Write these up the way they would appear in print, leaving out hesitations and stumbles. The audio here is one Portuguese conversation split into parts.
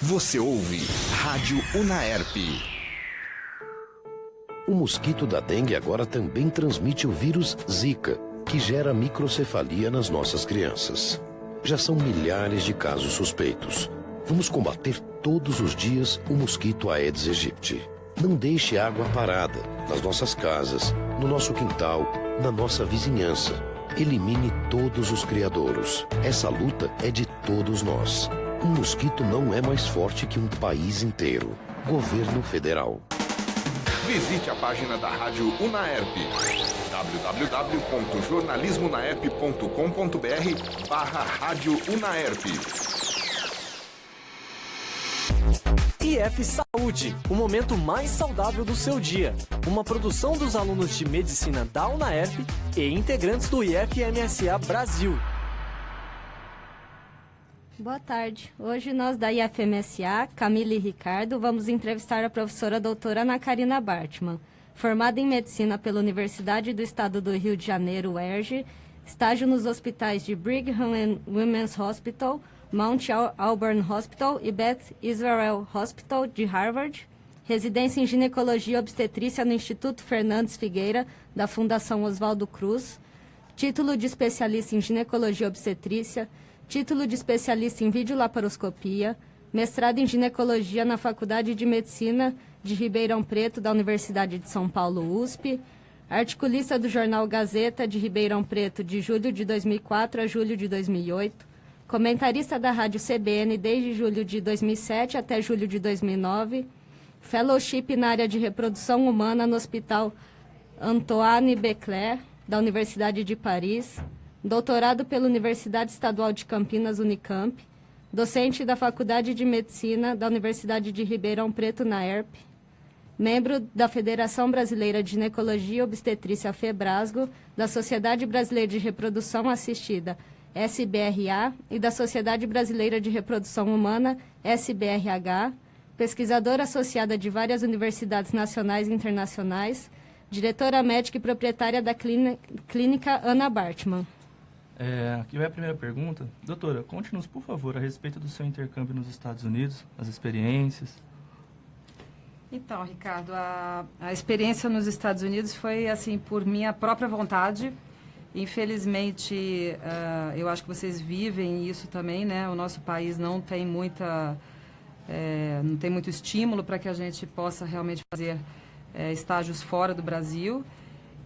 Você ouve Rádio Unaerp. O mosquito da dengue agora também transmite o vírus Zika, que gera microcefalia nas nossas crianças. Já são milhares de casos suspeitos. Vamos combater todos os dias o mosquito Aedes aegypti. Não deixe água parada nas nossas casas, no nosso quintal, na nossa vizinhança. Elimine todos os criadouros. Essa luta é de todos nós. Um mosquito não é mais forte que um país inteiro. Governo Federal. Visite a página da Rádio Unaerp, www.jornalismonaerp.com.br/Rádio Unaerp. IF Saúde, o momento mais saudável do seu dia. Uma produção dos alunos de medicina da Unaerp e integrantes do IFMSA Brasil. Boa tarde. Hoje nós da IFMSA, Camila e Ricardo, vamos entrevistar a professora doutora Ana Karina Bartmann, formada em medicina pela Universidade do Estado do Rio de Janeiro, UERJ, estágio nos hospitais de Brigham and Women's Hospital, Mount Auburn Hospital e Beth Israel Hospital de Harvard, residência em ginecologia e obstetrícia no Instituto Fernandes Figueira, da Fundação Oswaldo Cruz, título de especialista em ginecologia e obstetrícia, título de especialista em videolaparoscopia, mestrado em ginecologia na Faculdade de Medicina de Ribeirão Preto, da Universidade de São Paulo, USP, articulista do jornal Gazeta de Ribeirão Preto de julho de 2004 a julho de 2008, comentarista da Rádio CBN desde julho de 2007 até julho de 2009, fellowship na área de reprodução humana no Hospital Antoine Becler, da Universidade de Paris, doutorado pela Universidade Estadual de Campinas, Unicamp, docente da Faculdade de Medicina da Universidade de Ribeirão Preto, UNAERP, membro da Federação Brasileira de Ginecologia e Obstetrícia, FEBRASGO, da Sociedade Brasileira de Reprodução Assistida, SBRA, e da Sociedade Brasileira de Reprodução Humana, SBRH, pesquisadora associada de várias universidades nacionais e internacionais, diretora médica e proprietária da Clínica Ana Bartmann. Aqui vai a primeira pergunta. Doutora, conte-nos, por favor, a respeito do seu intercâmbio nos Estados Unidos, as experiências. Então, Ricardo, a experiência nos Estados Unidos foi, assim, por minha própria vontade. Infelizmente, eu acho que vocês vivem isso também, né? O nosso país não tem muito estímulo para que a gente possa realmente fazer estágios fora do Brasil.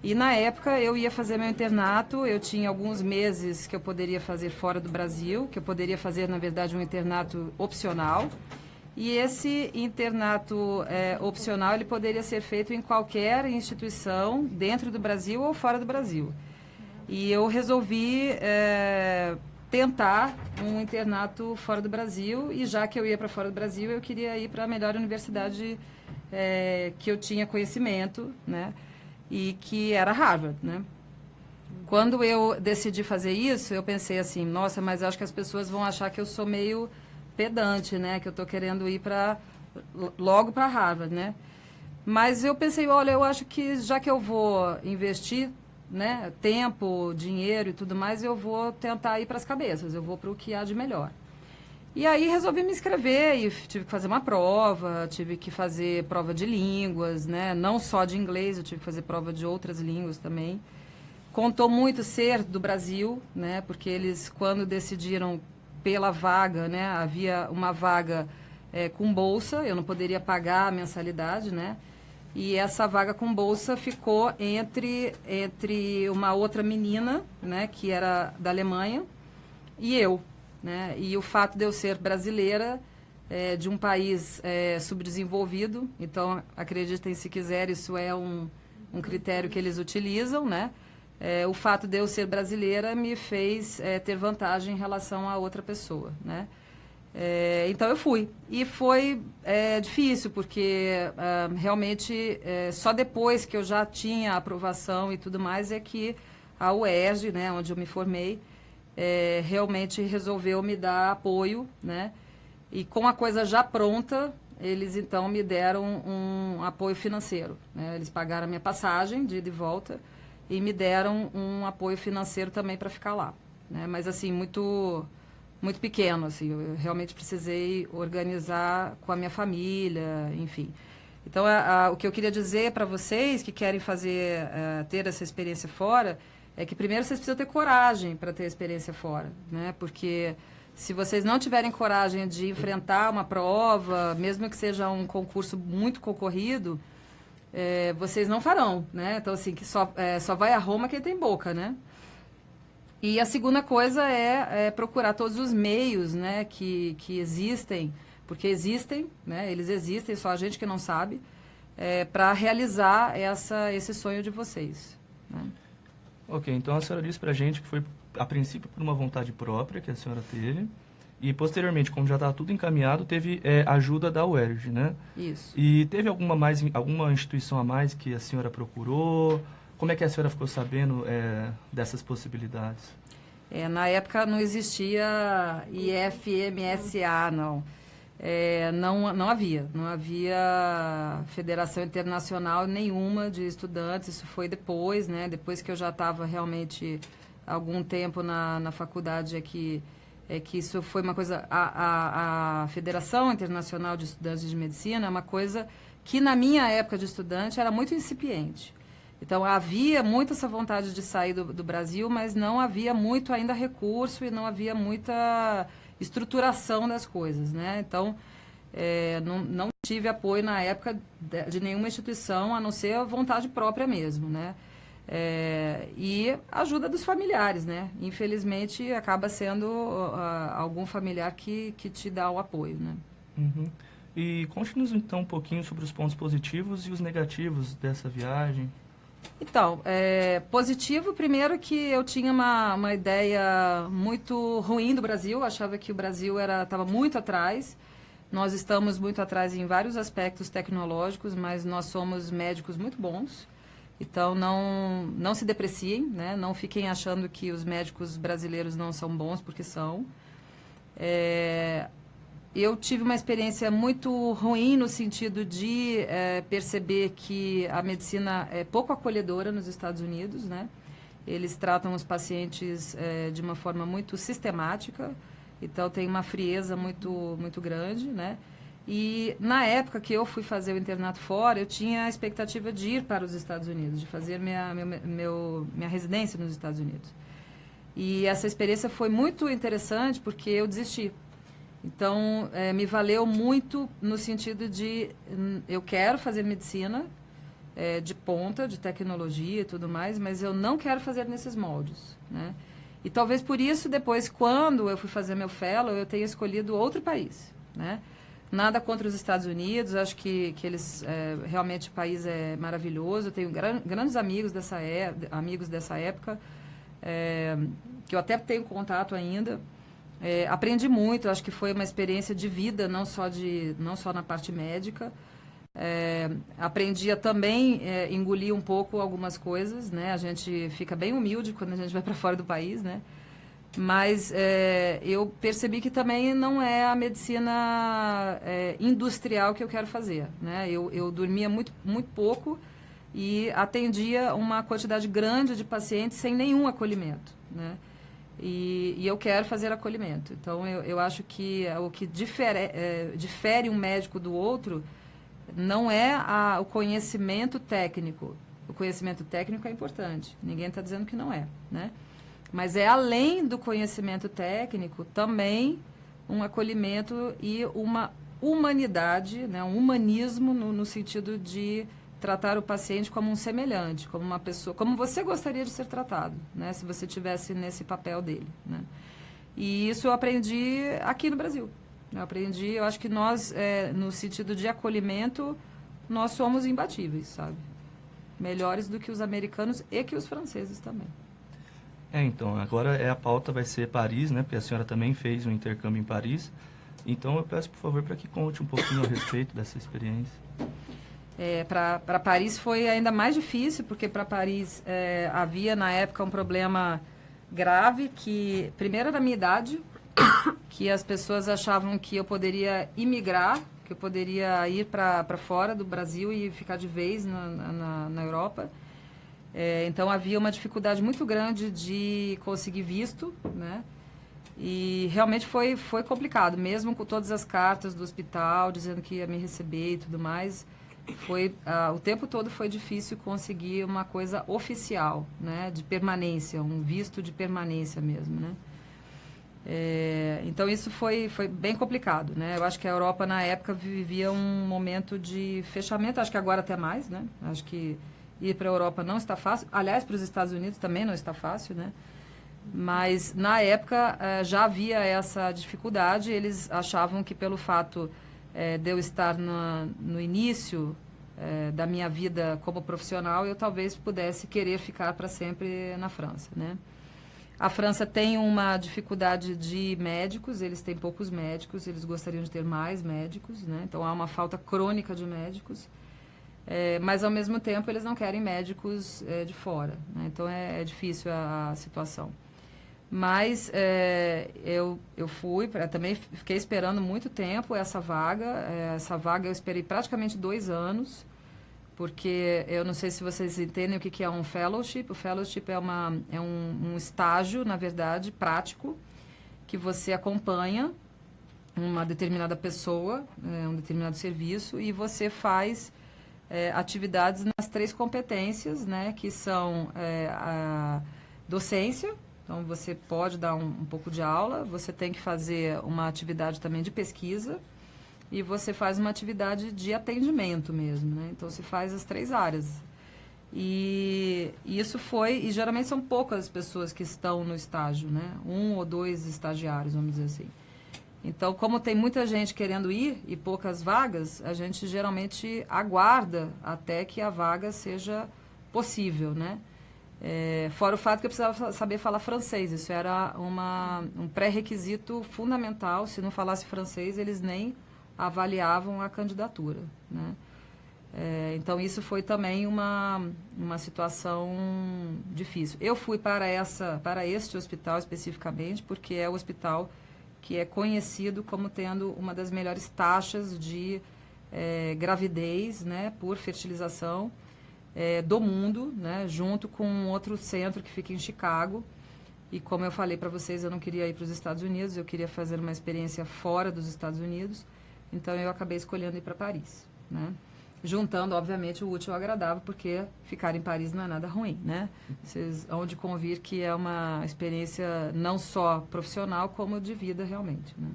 E na época eu ia fazer meu internato, eu tinha alguns meses que eu poderia fazer fora do Brasil, que eu poderia fazer, na verdade, um internato opcional. E esse internato opcional, ele poderia ser feito em qualquer instituição, dentro do Brasil ou fora do Brasil. E eu resolvi tentar um internato fora do Brasil, e já que eu ia para fora do Brasil, eu queria ir para a melhor universidade que eu tinha conhecimento, né? E que era Harvard, né? Quando eu decidi fazer isso, eu pensei assim, nossa, mas acho que as pessoas vão achar que eu sou meio pedante, né? Que eu estou querendo ir logo para Harvard, né? Mas eu pensei, olha, eu acho que já que eu vou investir, né, tempo, dinheiro e tudo mais, eu vou tentar ir para as cabeças, eu vou para o que há de melhor. E aí resolvi me inscrever e tive que fazer uma prova, tive que fazer prova de línguas, né? Não só de inglês, eu tive que fazer prova de outras línguas também. Contou muito ser do Brasil, né? Porque eles, quando decidiram pela vaga, né? Havia uma vaga com bolsa, eu não poderia pagar a mensalidade, né? E essa vaga com bolsa ficou entre uma outra menina, né? Que era da Alemanha, e eu. Né? E o fato de eu ser brasileira, de um país subdesenvolvido, então, acreditem se quiser, isso é um critério que eles utilizam, né? O fato de eu ser brasileira me fez ter vantagem em relação a outra pessoa, né? Então, eu fui. E foi difícil, porque realmente, só depois que eu já tinha a aprovação e tudo mais, é que a UERJ, né, onde eu me formei, realmente resolveu me dar apoio, né? E com a coisa já pronta, eles então me deram um apoio financeiro, né? Eles pagaram a minha passagem de ida e volta e me deram um apoio financeiro também para ficar lá, né? Mas assim, muito muito pequeno, assim, eu realmente precisei organizar com a minha família, enfim. Então, o que eu queria dizer para vocês que querem ter essa experiência fora, é que primeiro vocês precisam ter coragem para ter a experiência fora, né? Porque se vocês não tiverem coragem de enfrentar uma prova, mesmo que seja um concurso muito concorrido, vocês não farão, né? Então, assim, que só vai a Roma quem tem boca, né? E a segunda coisa é procurar todos os meios, né, que existem, porque existem, né, eles existem, só a gente que não sabe, para realizar esse sonho de vocês, né? Ok, então a senhora disse pra gente que foi, a princípio, por uma vontade própria que a senhora teve, e posteriormente, como já estava tudo encaminhado, teve ajuda da UERJ, né? Isso. E teve alguma instituição a mais que a senhora procurou? Como é que a senhora ficou sabendo dessas possibilidades? Na época não existia IFMSA, não. Não havia federação internacional nenhuma de estudantes, isso foi depois, né? Depois que eu já estava realmente algum tempo na faculdade, que isso foi uma coisa... A Federação Internacional de Estudantes de Medicina é uma coisa que, na minha época de estudante, era muito incipiente. Então, havia muito essa vontade de sair do Brasil, mas não havia muito ainda recurso e não havia muita estruturação das coisas, né? Então, não tive apoio na época de nenhuma instituição, a não ser a vontade própria mesmo, né? E ajuda dos familiares, né? Infelizmente, acaba sendo algum familiar que te dá o apoio, né? Uhum. E conte-nos, então, um pouquinho sobre os pontos positivos e os negativos dessa viagem. Então, positivo, primeiro que eu tinha uma ideia muito ruim do Brasil, achava que o Brasil estava muito atrás. Nós estamos muito atrás em vários aspectos tecnológicos, mas nós somos médicos muito bons. Então, não se depreciem, né? Não fiquem achando que os médicos brasileiros não são bons, porque são. Eu tive uma experiência muito ruim no sentido de perceber que a medicina é pouco acolhedora nos Estados Unidos, né? Eles tratam os pacientes de uma forma muito sistemática, então tem uma frieza muito, muito grande, né? E na época que eu fui fazer o internato fora, eu tinha a expectativa de ir para os Estados Unidos, de fazer minha residência nos Estados Unidos. E essa experiência foi muito interessante porque eu desisti. Então, me valeu muito no sentido de eu quero fazer medicina de ponta, de tecnologia e tudo mais, mas eu não quero fazer nesses moldes, né? E talvez por isso, depois, quando eu fui fazer meu fellow, eu tenha escolhido outro país, né? Nada contra os Estados Unidos, acho que eles, realmente o país é maravilhoso. Eu tenho grandes amigos dessa época, que eu até tenho contato ainda. Aprendi muito, acho que foi uma experiência de vida, não só na parte médica. Aprendi a também engolir um pouco algumas coisas, né? A gente fica bem humilde quando a gente vai para fora do país, né? Mas eu percebi que também não é a medicina industrial que eu quero fazer, né? Eu dormia muito, muito pouco e atendia uma quantidade grande de pacientes sem nenhum acolhimento, né? E eu quero fazer acolhimento. Então, eu acho que o que difere um médico do outro não é o conhecimento técnico. O conhecimento técnico é importante, ninguém está dizendo que não é, né? Mas além do conhecimento técnico, também um acolhimento e uma humanidade, né? Um humanismo no sentido de tratar o paciente como um semelhante, como uma pessoa, como você gostaria de ser tratado, né? Se você tivesse nesse papel dele, né? E isso eu aprendi aqui no Brasil. Eu acho que nós, no sentido de acolhimento, nós somos imbatíveis, sabe? Melhores do que os americanos e que os franceses também. Então, agora a pauta vai ser Paris, né? Porque a senhora também fez um intercâmbio em Paris. Então, eu peço, por favor, para que conte um pouquinho a respeito dessa experiência. Para Paris foi ainda mais difícil, porque para Paris havia, na época, um problema grave, que, primeiro, da minha idade, que as pessoas achavam que eu poderia imigrar, que eu poderia ir para fora do Brasil e ficar de vez na Europa. Então, havia uma dificuldade muito grande de conseguir visto, né? E realmente foi complicado, mesmo com todas as cartas do hospital dizendo que ia me receber e tudo mais. O tempo todo foi difícil conseguir uma coisa oficial, né, de permanência, um visto de permanência mesmo, né. Então isso foi bem complicado, né. Eu acho que a Europa na época vivia um momento de fechamento, acho que agora até mais, né. Acho que ir para a Europa não está fácil, aliás, para os Estados Unidos também não está fácil, né. Mas, na época, já havia essa dificuldade. Eles achavam que, pelo fato de eu estar no início da minha vida como profissional, eu talvez pudesse querer ficar para sempre na França, né? A França tem uma dificuldade de médicos, eles têm poucos médicos, eles gostariam de ter mais médicos, né? Então, há uma falta crônica de médicos. Mas, ao mesmo tempo, eles não querem médicos de fora, né? Então, é difícil a situação. Mas eu fui, também fiquei esperando muito tempo essa vaga. Essa vaga eu esperei praticamente 2 anos, porque eu não sei se vocês entendem o que é um fellowship. O fellowship é um estágio, na verdade, prático, que você acompanha uma determinada pessoa, um determinado serviço, e você faz atividades nas 3 competências, né, que são a docência. Então, você pode dar um pouco de aula, você tem que fazer uma atividade também de pesquisa e você faz uma atividade de atendimento mesmo, né? Então, você faz as 3 áreas. E geralmente são poucas pessoas que estão no estágio, né? 1 ou 2 estagiários, vamos dizer assim. Então, como tem muita gente querendo ir e poucas vagas, a gente geralmente aguarda até que a vaga seja possível, né? Fora o fato que eu precisava saber falar francês. Isso era um pré-requisito fundamental. Se não falasse francês, eles nem avaliavam a candidatura, né? Então, isso foi também uma situação difícil. Eu fui para este hospital especificamente, porque é o hospital que é conhecido como tendo uma das melhores taxas de gravidez, né, por fertilização do mundo, né, junto com outro centro que fica em Chicago. E como eu falei para vocês, eu não queria ir para os Estados Unidos, eu queria fazer uma experiência fora dos Estados Unidos, então eu acabei escolhendo ir para Paris, né? Juntando, obviamente, o útil ao agradável, porque ficar em Paris não é nada ruim, né? Vocês hão de convir que é uma experiência não só profissional, como de vida realmente, né?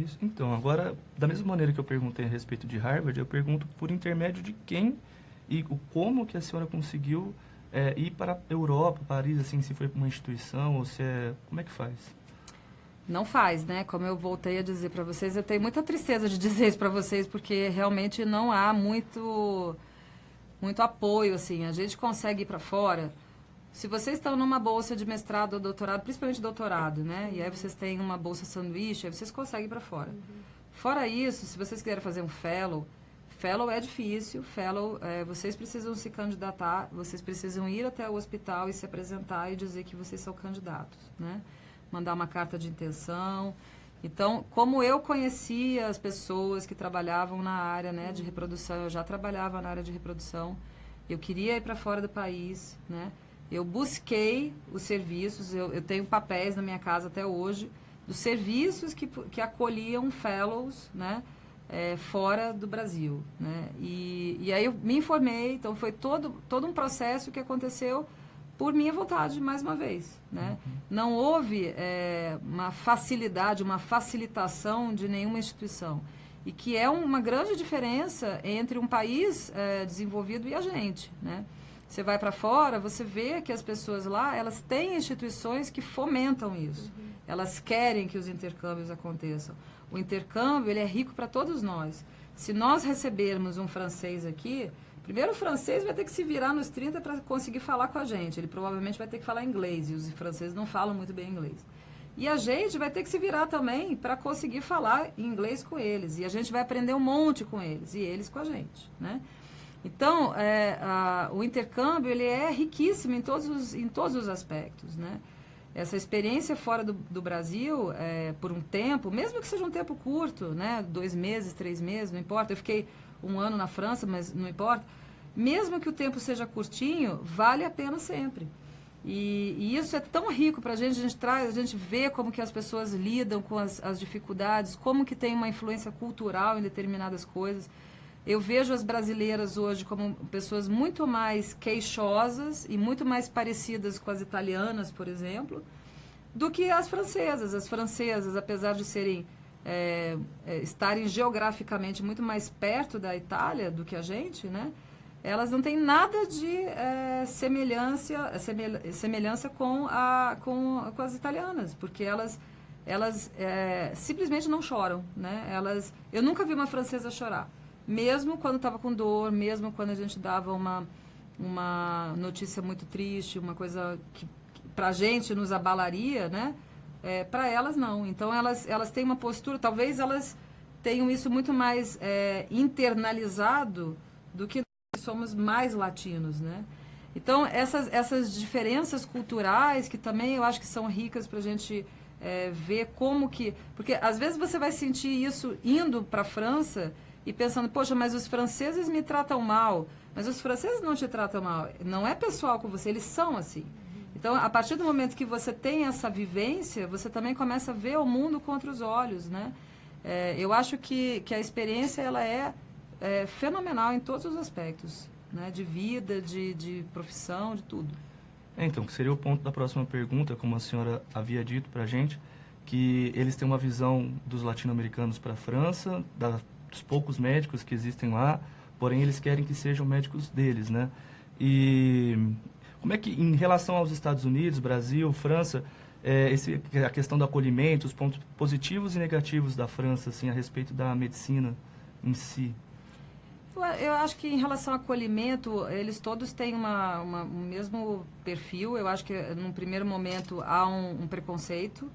Isso. Então, agora, da mesma maneira que eu perguntei a respeito de Harvard, eu pergunto por intermédio de quem e como que a senhora conseguiu ir para a Europa, Paris, assim, se foi para uma instituição ou se como é que faz? Não faz, né? Como eu voltei a dizer para vocês, eu tenho muita tristeza de dizer isso para vocês, porque realmente não há muito apoio, assim. A gente consegue ir para fora. Se vocês estão numa bolsa de mestrado ou doutorado, principalmente doutorado, né? E aí vocês têm uma bolsa sanduíche, aí vocês conseguem ir para fora. Fora isso, se vocês quiserem fazer um fellow é difícil. Vocês precisam se candidatar, vocês precisam ir até o hospital e se apresentar e dizer que vocês são candidatos, né? Mandar uma carta de intenção. Então, como eu conhecia as pessoas que trabalhavam na área, né, de reprodução, eu já trabalhava na área de reprodução, eu queria ir para fora do país, né? Eu busquei os serviços, eu tenho papéis na minha casa até hoje, dos serviços que acolhiam fellows, né, fora do Brasil, né? E aí eu me informei, então foi todo um processo que aconteceu por minha vontade, mais uma vez, né? Não houve uma facilidade, uma facilitação de nenhuma instituição. E que é uma grande diferença entre um país desenvolvido e a gente, né? Você vai para fora, você vê que as pessoas lá, elas têm instituições que fomentam isso. Elas querem que os intercâmbios aconteçam. O intercâmbio, ele é rico para todos nós. Se nós recebermos um francês aqui, primeiro o francês vai ter que se virar nos 30 para conseguir falar com a gente. Ele provavelmente vai ter que falar inglês, e os franceses não falam muito bem inglês. E a gente vai ter que se virar também para conseguir falar inglês com eles. E a gente vai aprender um monte com eles, e eles com a gente, né? Então, o intercâmbio, ele é riquíssimo em todos os aspectos, né? Essa experiência fora do Brasil, por um tempo, mesmo que seja um tempo curto, né? 2 meses, 3 meses, não importa. Eu fiquei 1 ano na França, mas não importa. Mesmo que o tempo seja curtinho, vale a pena sempre. E isso é tão rico para a gente vê como que as pessoas lidam com as dificuldades, como que tem uma influência cultural em determinadas coisas. Eu vejo as brasileiras hoje como pessoas muito mais queixosas e muito mais parecidas com as italianas, por exemplo, do que as francesas. As francesas, apesar de estarem geograficamente muito mais perto da Itália do que a gente, né? Elas não têm nada de semelhança com as italianas, porque elas simplesmente não choram, né? Eu nunca vi uma francesa chorar. Mesmo quando estava com dor, mesmo quando a gente dava uma notícia muito triste, uma coisa que para a gente nos abalaria, né? Para elas, não. Então, elas têm uma postura, talvez elas tenham isso muito mais internalizado do que nós somos mais latinos, né? Então, essas diferenças culturais, que também eu acho que são ricas para a gente ver como que... Porque, às vezes, você vai sentir isso indo para a França e pensando, poxa, mas os franceses me tratam mal. Mas os franceses não te tratam mal. Não é pessoal com você, eles são assim. Então, a partir do momento que você tem essa vivência, você também começa a ver o mundo com outros olhos, né? Eu acho que a experiência ela é fenomenal em todos os aspectos, né? De vida, de profissão, de tudo. Então, que seria o ponto da próxima pergunta, como a senhora havia dito para a gente, que eles têm uma visão dos latino-americanos para a França, dos poucos médicos que existem lá, porém eles querem que sejam médicos deles, né? E como é que, em relação aos Estados Unidos, Brasil, França, a questão do acolhimento, os pontos positivos e negativos da França, assim, a respeito da medicina em si? Eu acho que em relação ao acolhimento, eles todos têm o mesmo perfil. Eu acho que, num primeiro momento, há um preconceito,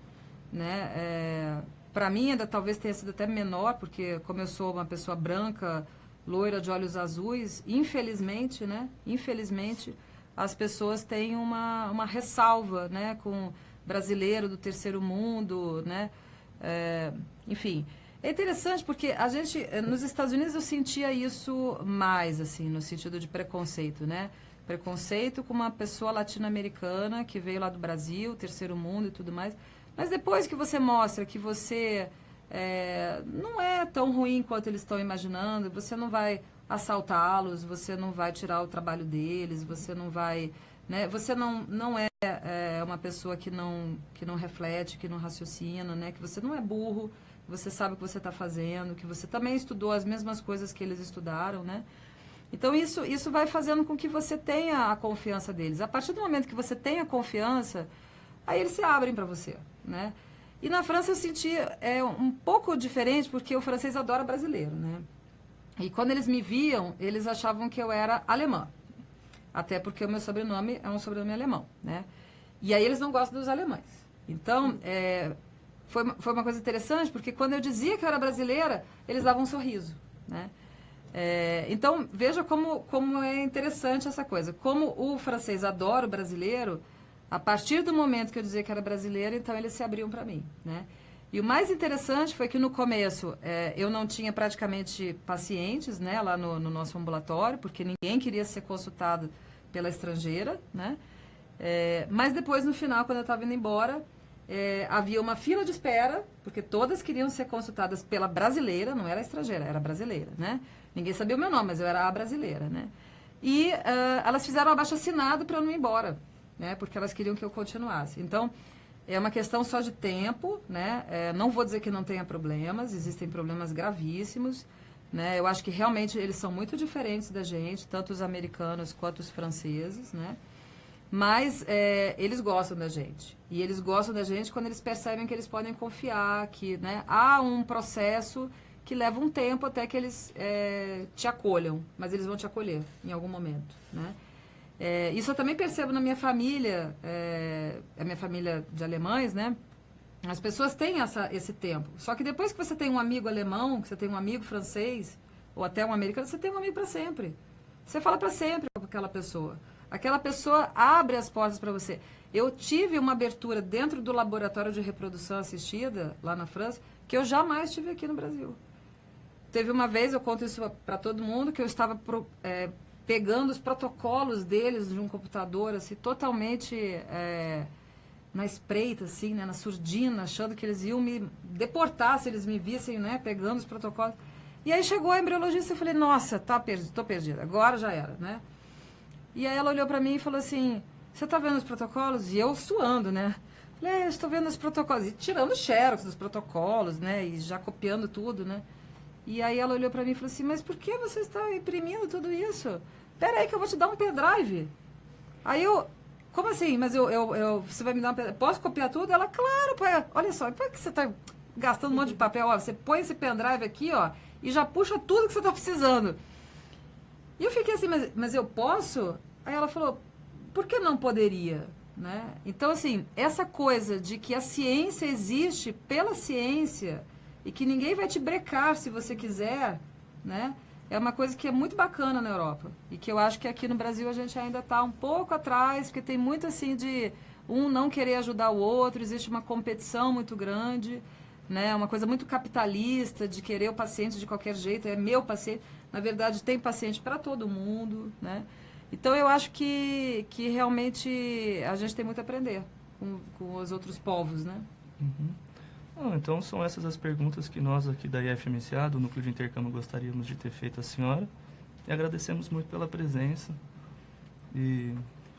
né? Para mim, ainda talvez tenha sido até menor, porque como eu sou uma pessoa branca, loira, de olhos azuis, infelizmente, né? Infelizmente, as pessoas têm uma ressalva, né? Com brasileiro do terceiro mundo, né? Enfim, é interessante porque a gente, nos Estados Unidos eu sentia isso mais, assim, no sentido de preconceito, né? Preconceito com uma pessoa latino-americana que veio lá do Brasil, terceiro mundo e tudo mais. Mas depois que você mostra que você não é tão ruim quanto eles estão imaginando, você não vai assaltá-los, você não vai tirar o trabalho deles, você não vai... Né, você não é uma pessoa que não reflete, que não raciocina, né, que você não é burro, que você sabe o que você está fazendo, que você também estudou as mesmas coisas que eles estudaram, né? Então, isso vai fazendo com que você tenha a confiança deles. A partir do momento que você tem a confiança, aí eles se abrem para você, né? E na França eu senti um pouco diferente, porque o francês adora brasileiro, né? E quando eles me viam, eles achavam que eu era alemã. Até porque o meu sobrenome é um sobrenome alemão, né? E aí eles não gostam dos alemães. Então, foi uma coisa interessante, porque quando eu dizia que eu era brasileira, eles davam um sorriso, né? Então, veja como é interessante essa coisa. Como o francês adora o brasileiro, a partir do momento que eu dizia que era brasileira, então eles se abriam para mim, né? E o mais interessante foi que no começo eu não tinha praticamente pacientes, né, lá no nosso ambulatório, porque ninguém queria ser consultado pela estrangeira, né? Mas depois, no final, quando eu estava indo embora, havia uma fila de espera, porque todas queriam ser consultadas pela brasileira, não era estrangeira, era brasileira, né? Ninguém sabia o meu nome, mas eu era a brasileira, né? E elas fizeram um abaixo-assinado para eu não ir embora, né? Porque elas queriam que eu continuasse. Então, é uma questão só de tempo, né? Não vou dizer que não tenha problemas, existem problemas gravíssimos, né? Eu acho que realmente eles são muito diferentes da gente, tanto os americanos quanto os franceses, né? Mas eles gostam da gente. E eles gostam da gente quando eles percebem que eles podem confiar, que, né, há um processo que leva um tempo até que eles te acolham, mas eles vão te acolher em algum momento, né? Isso eu também percebo na minha família, a minha família de alemães, né? As pessoas têm esse tempo. Só que depois que você tem um amigo alemão, que você tem um amigo francês, ou até um americano, você tem um amigo para sempre. Você fala para sempre com aquela pessoa. Aquela pessoa abre as portas para você. Eu tive uma abertura dentro do laboratório de reprodução assistida, lá na França, que eu jamais tive aqui no Brasil. Teve uma vez, eu conto isso para todo mundo, que eu estava pegando os protocolos deles de um computador, assim, totalmente na espreita, assim, né, na surdina, achando que eles iam me deportar se eles me vissem, né, pegando os protocolos. E aí chegou a embriologista e eu falei, nossa, tô perdida, agora já era, né? E aí ela olhou para mim e falou assim, você tá vendo os protocolos? E eu suando, né? Falei, eu estou vendo os protocolos. E tirando xerox dos protocolos, né? E já copiando tudo, né? E aí ela olhou para mim e falou assim, mas por que você está imprimindo tudo isso? Pera aí que eu vou te dar um pendrive. Aí eu, como assim? Mas você vai me dar um pendrive? Posso copiar tudo? Ela, claro, pai. Olha só, por que você está gastando um monte de papel? Ó, você põe esse pendrive aqui, ó, e já puxa tudo que você está precisando. E eu fiquei assim, mas eu posso? Aí ela falou, por que não poderia? Né? Então, assim, essa coisa de que a ciência existe pela ciência e que ninguém vai te brecar se você quiser, né? É uma coisa que é muito bacana na Europa e que eu acho que aqui no Brasil a gente ainda está um pouco atrás, porque tem muito assim de um não querer ajudar o outro, existe uma competição muito grande, né? Uma coisa muito capitalista de querer o paciente de qualquer jeito, é meu paciente. Na verdade, tem paciente para todo mundo, né? Então, eu acho que realmente a gente tem muito a aprender com os outros povos, né? Uhum. Então, são essas as perguntas que nós aqui da IFMSA, do Núcleo de Intercâmbio, gostaríamos de ter feito à senhora. E agradecemos muito pela presença. E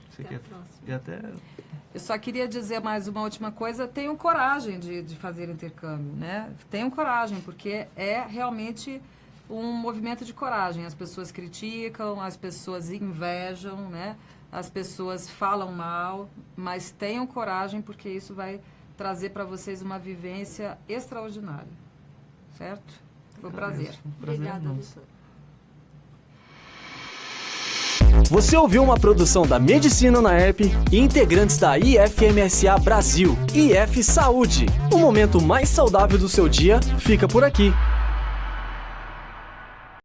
você Até a quer... próxima. E até... Eu só queria dizer mais uma última coisa, tenham coragem de fazer intercâmbio, né? Tenham coragem, porque é realmente um movimento de coragem. As pessoas criticam, as pessoas invejam, né? As pessoas falam mal, mas tenham coragem, porque isso vai trazer para vocês uma vivência extraordinária. Certo? Foi um prazer. Obrigada, nosso. doutor. Você ouviu uma produção da Medicina na ERP e integrantes da IFMSA Brasil, IF Saúde. O momento mais saudável do seu dia fica por aqui.